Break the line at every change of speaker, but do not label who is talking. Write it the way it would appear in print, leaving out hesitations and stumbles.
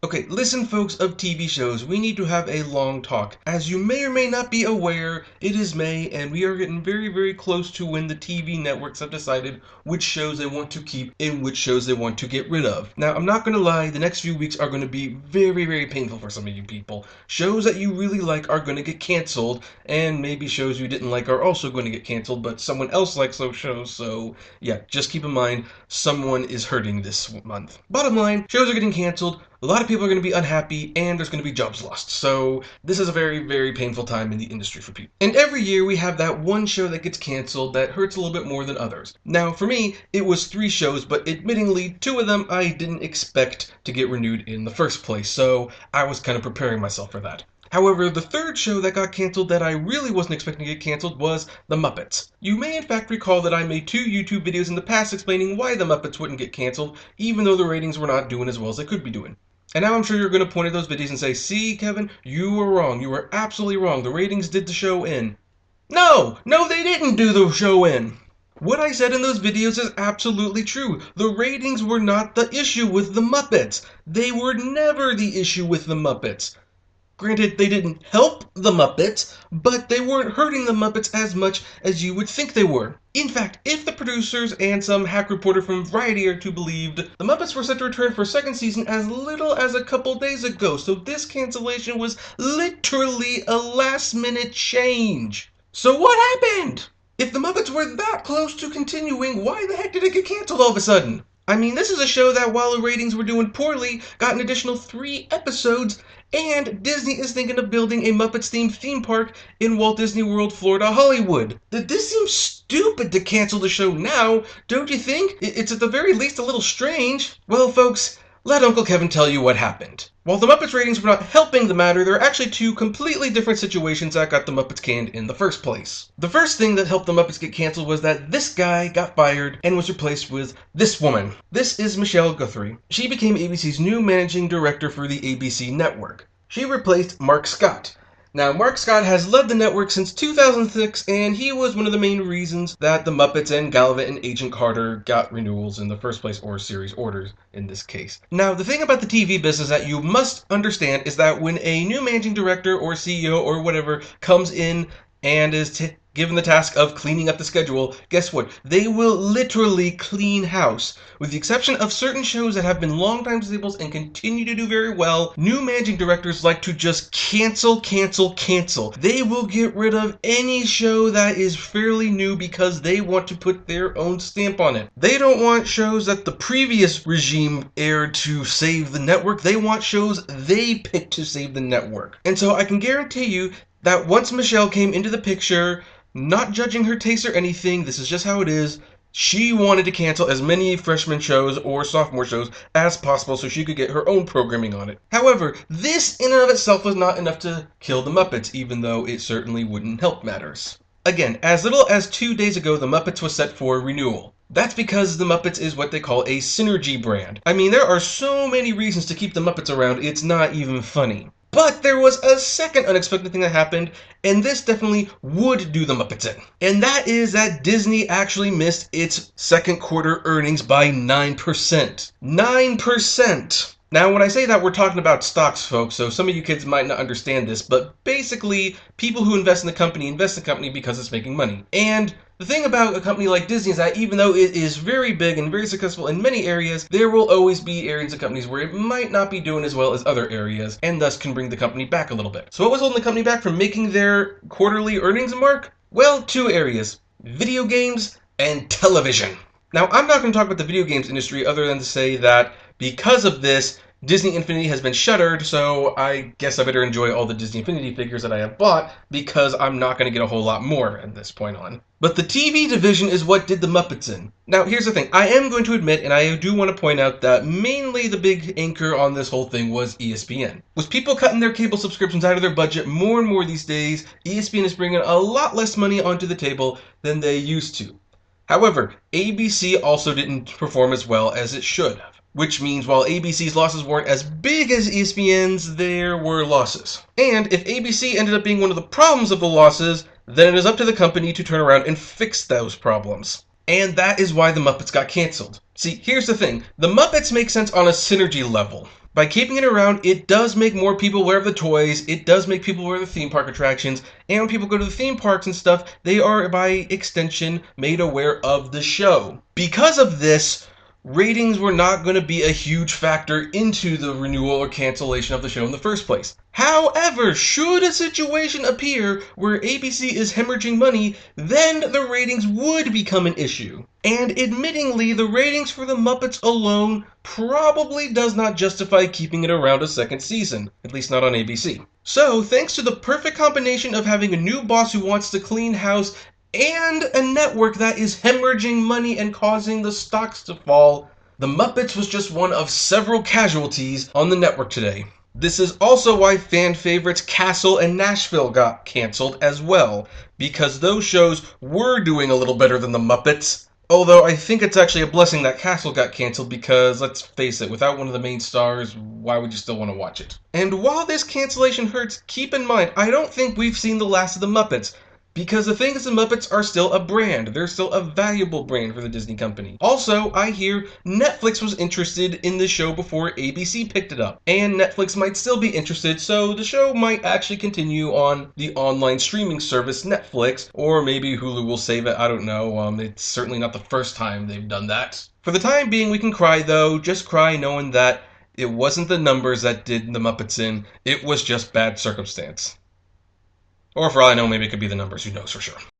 Okay, listen folks of TV shows, we need to have a long talk. As you may or may not be aware, it is May and we are getting very close to when the TV networks have decided which shows they want to keep and which shows they want to get rid of. Now, I'm not going to lie, the next few weeks are going to be very painful for some of you people. Shows that you really like are going to get canceled, and maybe shows you didn't like are also going to get canceled, but someone else likes those shows, so yeah, just keep in mind, someone is hurting this month. Bottom line, shows are getting canceled. A lot of people are going to be unhappy and there's going to be jobs lost. So this is a very painful time in the industry for people. And every year we have that one show that gets canceled that hurts a little bit more than others. Now for me, it was 3 shows, but admittingly 2 of them I didn't expect to get renewed in the first place. So I was kind of preparing myself for that. However, the 3rd show that got canceled that I really wasn't expecting to get canceled was The Muppets. You may in fact recall that I made 2 YouTube videos in the past explaining why The Muppets wouldn't get canceled, even though the ratings were not doing as well as they could be doing. And now I'm sure you're going to point at those videos and say, see, Kevin, you were wrong. You were absolutely wrong. The ratings did the show in. No, they didn't do the show in. What I said in those videos is absolutely true. The ratings were not the issue with the Muppets. They were never the issue with the Muppets. Granted, they didn't help the Muppets, but they weren't hurting the Muppets as much as you would think they were. In fact, if the producers and some hack reporter from Variety are to be believed, the Muppets were set to return for a 2nd season as little as a couple days ago, so this cancellation was literally a last-minute change. So what happened? If the Muppets were that close to continuing, why the heck did it get canceled all of a sudden? I mean, this is a show that, while the ratings were doing poorly, got an additional 3 episodes, and Disney is thinking of building a Muppets-themed theme park in Walt Disney World, Florida, Hollywood. This seems stupid to cancel the show now, don't you think? It's at the very least a little strange. Well, folks, let Uncle Kevin tell you what happened. While the Muppets ratings were not helping the matter, there are actually 2 completely different situations that got the Muppets canned in the first place. The first thing that helped the Muppets get canceled was that this guy got fired and was replaced with this woman. This is Michelle Guthrie. She became ABC's new managing director for the ABC network. She replaced Mark Scott. Now, Mark Scott has led the network since 2006, and he was one of the main reasons that the Muppets and Gallivant and Agent Carter got renewals in the first place, or series orders in this case. Now, the thing about the TV business that you must understand is that when a new managing director or CEO or whatever comes in and is given the task of cleaning up the schedule, guess what? They will literally clean house. With the exception of certain shows that have been longtime staples and continue to do very well, new managing directors like to just cancel. They will get rid of any show that is fairly new because they want to put their own stamp on it. They don't want shows that the previous regime aired to save the network. They want shows they picked to save the network. And so I can guarantee you that once Michelle came into the picture, not judging her taste or anything, this is just how it is, she wanted to cancel as many freshman shows or sophomore shows as possible so she could get her own programming on it. However, this in and of itself was not enough to kill the Muppets, even though it certainly wouldn't help matters. Again, as little as 2 days ago, the Muppets was set for renewal. That's because the Muppets is what they call a synergy brand. I mean, there are so many reasons to keep the Muppets around, it's not even funny. But there was a second unexpected thing that happened, and this definitely would do the Muppets in. And that is that Disney actually missed its 2nd quarter earnings by 9%. 9%! Now, when I say that, we're talking about stocks, folks, so some of you kids might not understand this, but basically, people who invest in the company because it's making money. And the thing about a company like Disney is that even though it is very big and very successful in many areas, there will always be areas of companies where it might not be doing as well as other areas, and thus can bring the company back a little bit. So what was holding the company back from making their quarterly earnings mark? Well, 2 areas: video games and television. Now, I'm not going to talk about the video games industry other than to say that because of this, Disney Infinity has been shuttered, so I guess I better enjoy all the Disney Infinity figures that I have bought because I'm not going to get a whole lot more at this point on. But the TV division is what did the Muppets in. Now, here's the thing. I am going to admit, and I do want to point out, that mainly the big anchor on this whole thing was ESPN. With people cutting their cable subscriptions out of their budget more and more these days, ESPN is bringing a lot less money onto the table than they used to. However, ABC also didn't perform as well as it should have. Which means while ABC's losses weren't as big as ESPN's, there were losses. And if ABC ended up being one of the problems of the losses, then it is up to the company to turn around and fix those problems. And that is why the Muppets got canceled. See, here's the thing. The Muppets make sense on a synergy level. By keeping it around, it does make more people aware of the toys, it does make people aware of the theme park attractions, and when people go to the theme parks and stuff, they are, by extension, made aware of the show. Because of this, ratings were not going to be a huge factor into the renewal or cancellation of the show in the first place. However, should a situation appear where ABC is hemorrhaging money, then the ratings would become an issue. And admittingly, the ratings for the Muppets alone probably does not justify keeping it around a second season, at least not on ABC. So, thanks to the perfect combination of having a new boss who wants to clean house and a network that is hemorrhaging money and causing the stocks to fall, the Muppets was just one of several casualties on the network today. This is also why fan favorites Castle and Nashville got canceled as well, because those shows were doing a little better than the Muppets. Although I think it's actually a blessing that Castle got canceled because, let's face it, without one of the main stars, why would you still want to watch it? And while this cancellation hurts, keep in mind, I don't think we've seen the last of the Muppets. Because the thing is, the Muppets are still a brand. They're still a valuable brand for the Disney company. Also, I hear Netflix was interested in the show before ABC picked it up. And Netflix might still be interested, so the show might actually continue on the online streaming service Netflix. Or maybe Hulu will save it, I don't know. It's certainly not the first time they've done that. For the time being, we can cry though. Just cry knowing that it wasn't the numbers that did the Muppets in. It was just bad circumstance. Or for all I know, maybe it could be the numbers. Who knows for sure.